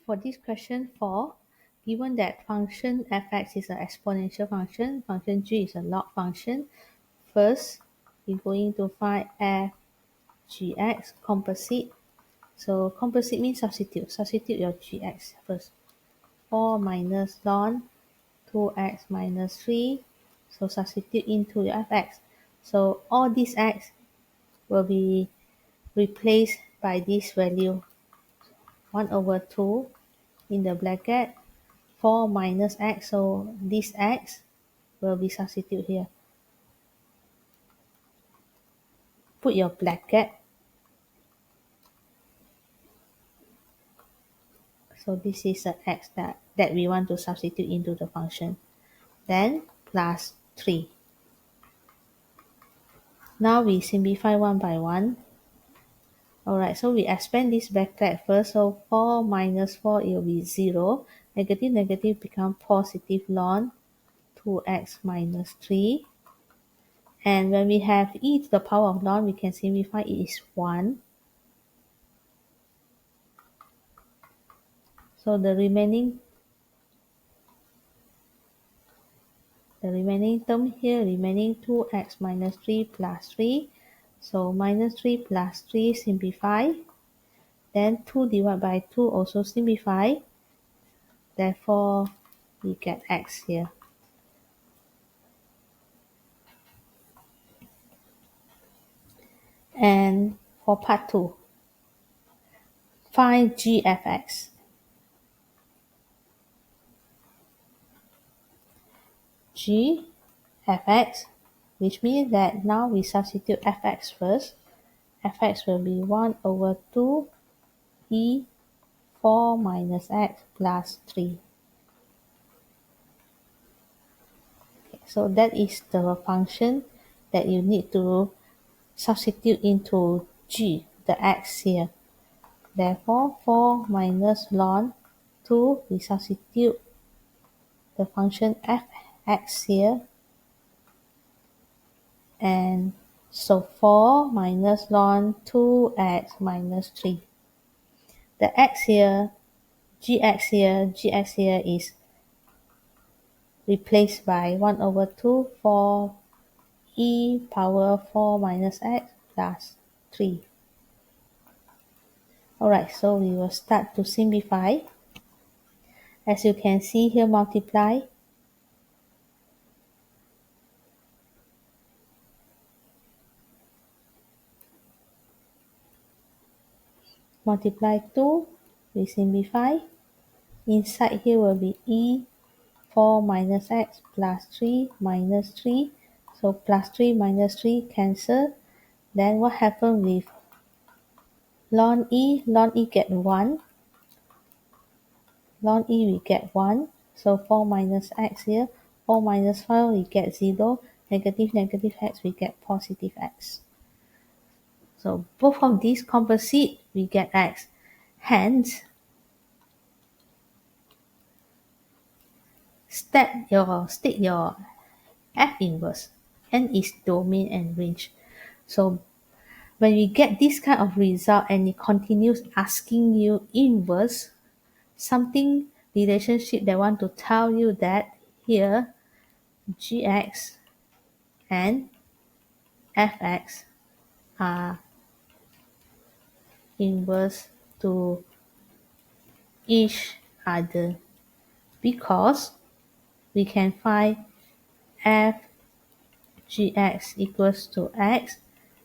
for this question 4, given that function fx is an exponential function, function g is a log function, first we're going to find f gx composite. So composite means substitute your gx first. 4 minus ln 2x minus 3, so substitute into your fx. So all these x will be replaced by this value 1 over 2 in the bracket 4 minus x, so this x will be substituted here. Put your bracket. So this is the x that we want to substitute into the function. Then plus 3. Now we simplify one by one. Alright, so we expand this bracket first. So 4 minus 4, it will be 0. Negative, negative become positive ln 2x minus 3. And when we have e to the power of ln, we can simplify it is 1. So the remaining term here, remaining 2x minus 3 plus 3. So minus 3 plus 3 simplify. Then 2 divided by 2 also simplify. Therefore, we get x here. And for part 2, find gfx. gfx, which means that now we substitute fx first. Fx will be 1 over 2 e 4 minus x plus 3. Okay, so that is the function that you need to substitute into g, the x here. Therefore, 4 minus ln 2, we substitute the function fx here. And so 4 minus ln 2x minus 3. The x here, gx here is replaced by 1 over 2 for e power 4 minus x plus 3. Alright, so we will start to simplify. As you can see here, multiply. Multiply 2, we simplify. Inside here will be e 4 minus x plus 3 minus 3. So plus 3 minus 3 cancel. Then what happened with ln e? Ln e get 1. Ln e we get 1. So 4 minus x here. 4 minus 5 we get 0. Negative, negative x we get positive x. So both of these composite, we get x. Hence, state your F inverse. N is domain and range. So when we get this kind of result and it continues asking you inverse, something relationship they want to tell you that here gx and fx are inverse to each other, because we can find f gx equals to x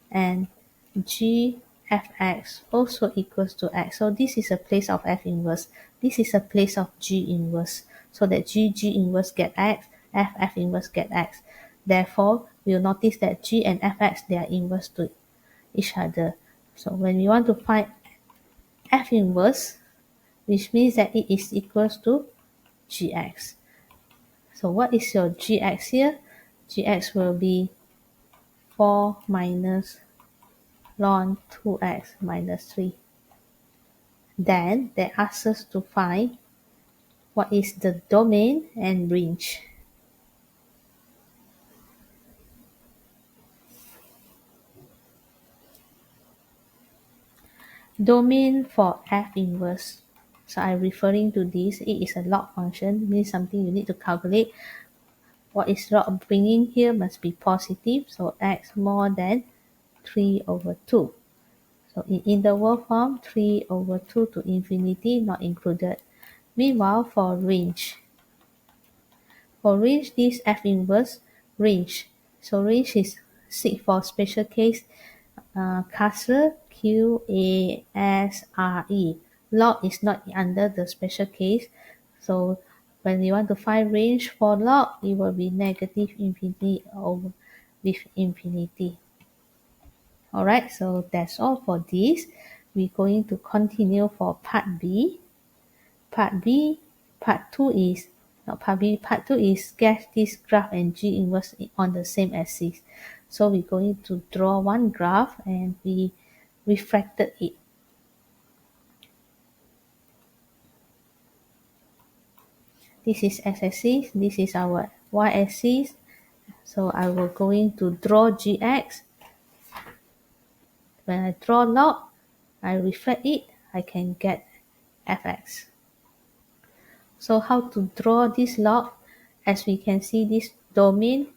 and g fx also equals to x. So this is a place of f inverse. This is a place of g inverse. So that g inverse get x, f inverse get x. Therefore, we'll notice that g and fx, they are inverse to each other. So when we want to find f inverse, which means that it is equals to gx. So what is your gx here? Gx will be 4 minus ln 2x minus 3. Then they ask us to find what is the domain and range. Domain for f inverse. So I'm referring to this. It is a log function, means something you need to calculate. What is log bringing here must be positive, so x more than 3 over 2. So in interval form, 3 over 2 to infinity not included. Meanwhile, for range, this F inverse range. So range is for special case, Castle QASRE. Log is not under the special case. So when you want to find range for log, it will be negative infinity over with infinity. Alright, so that's all for this. We're going to continue for part B. Part B, part 2 is, not part B, part 2 is sketch this graph and G inverse on the same axis. So we're going to draw one graph and we refracted it. This is x-axis, this is our y-axis. So I will going to draw gx. When I draw log, I reflect it, I can get fx. So how to draw this log? As we can see, this domain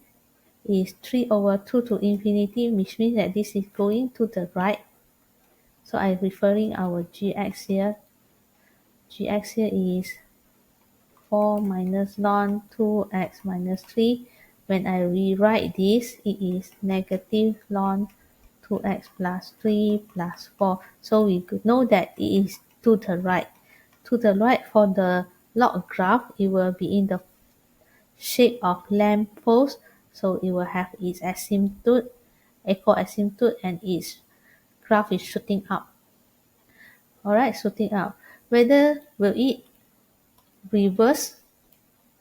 is 3 over 2 to infinity, which means that this is going to the right. So I'm referring our gx here. Gx here is 4 minus ln 2x minus 3. When I rewrite this, it is negative ln 2x plus 3 plus 4. So we could know that it is to the right. To the right for the log graph, it will be in the shape of lamp post. So it will have its asymptote, equal asymptote, and its graph is shooting up. Alright, shooting up. Whether will it reverse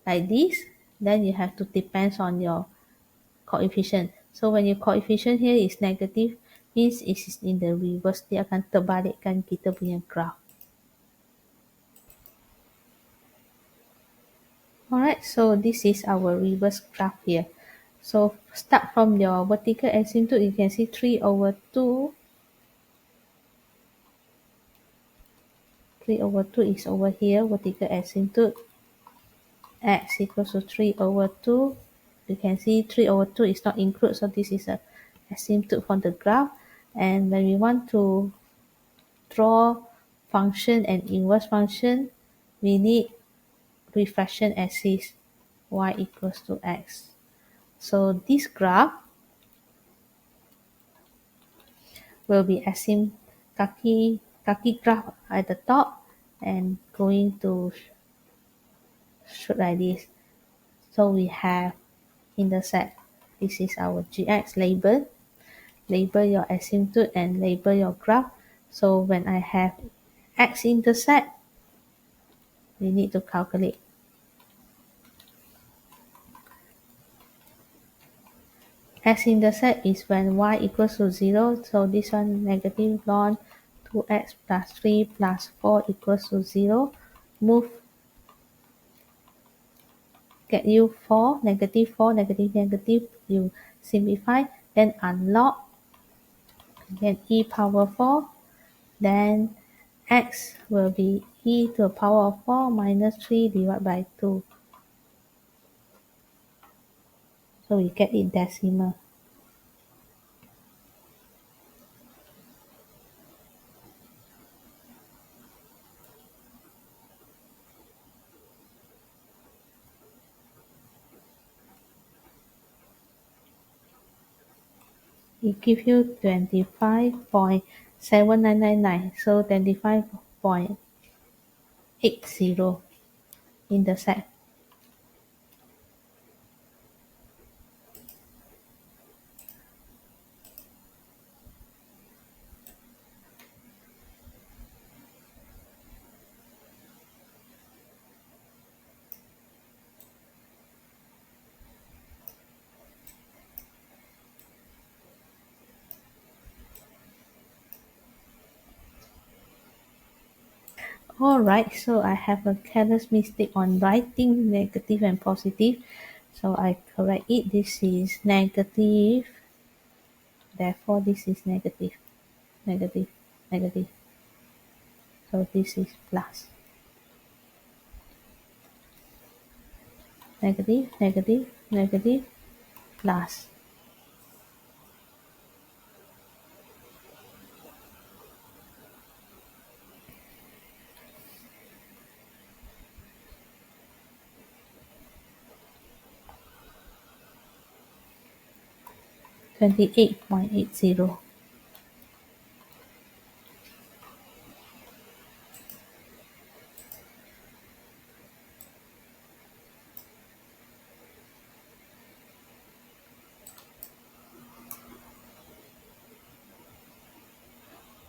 like this, then you have to depends on your coefficient. So when your coefficient here is negative, means it is in the reverse. Dia akan terbalikkan kita punya graph. Alright, so this is our reverse graph here. So start from your vertical asymptote, you can see 3 over 2. 3 over 2 is over here, vertical asymptote. X equals to 3 over 2. You can see 3 over 2 is not included, so this is a asymptote from the graph. And when we want to draw function and inverse function, we need reflection axis y equals to x. So this graph will be kaki graph at the top and going to shoot like this. So we have intersect. This is our gx label. Label your asymptote and label your graph. So when I have x-intercept, we need to calculate. X-intercept is when y equals to 0. So this one negative ln 2x plus 3 plus 4 equals to 0. Move, get you 4, negative, negative. You simplify, then unlock, get e power 4. Then x will be e to the power of 4 minus 3 divided by 2. So we get it decimal. It gives you 25.7999. So 25.80 intersect. Alright, so I have a careless mistake on writing negative and positive. So I correct it. This is negative. Therefore, this is negative. Negative. So this is plus. negative, negative, negative, plus. $28.80.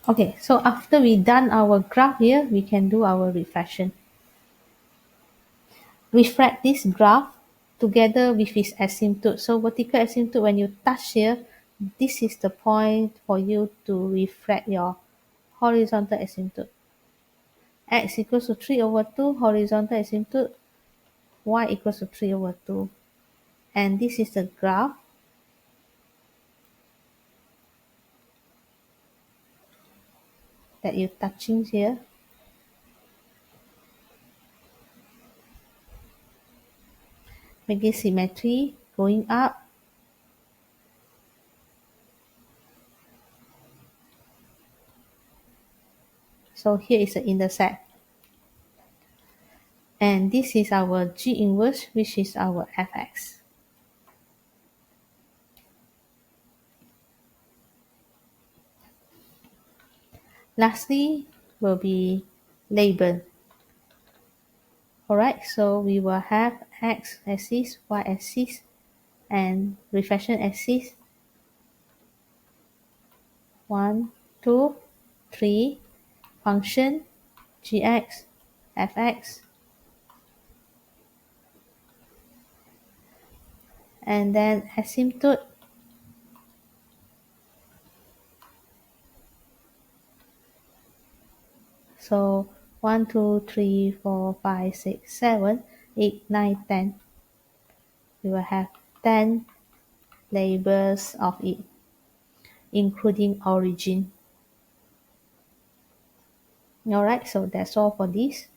Okay, so after we done our graph here, we can do our reflection. Refract this graph together with its asymptote. So vertical asymptote, when you touch here, this is the point for you to refract your horizontal asymptote. X equals to 3 over 2, horizontal asymptote, y equals to 3 over 2. And this is the graph that you're touching here. Making symmetry, going up. So here is the intercept. And this is our G inverse, which is our fx. Lastly will be label. Alright, so we will have x axis, y axis, and reflection axis. 1, 2, 3, function, gx, fx, and then asymptote. So 1, 2, 3, 4, 5, 6, 7, 8, 9, 10. We will have 10 labels of it, including origin. Alright, so that's all for this.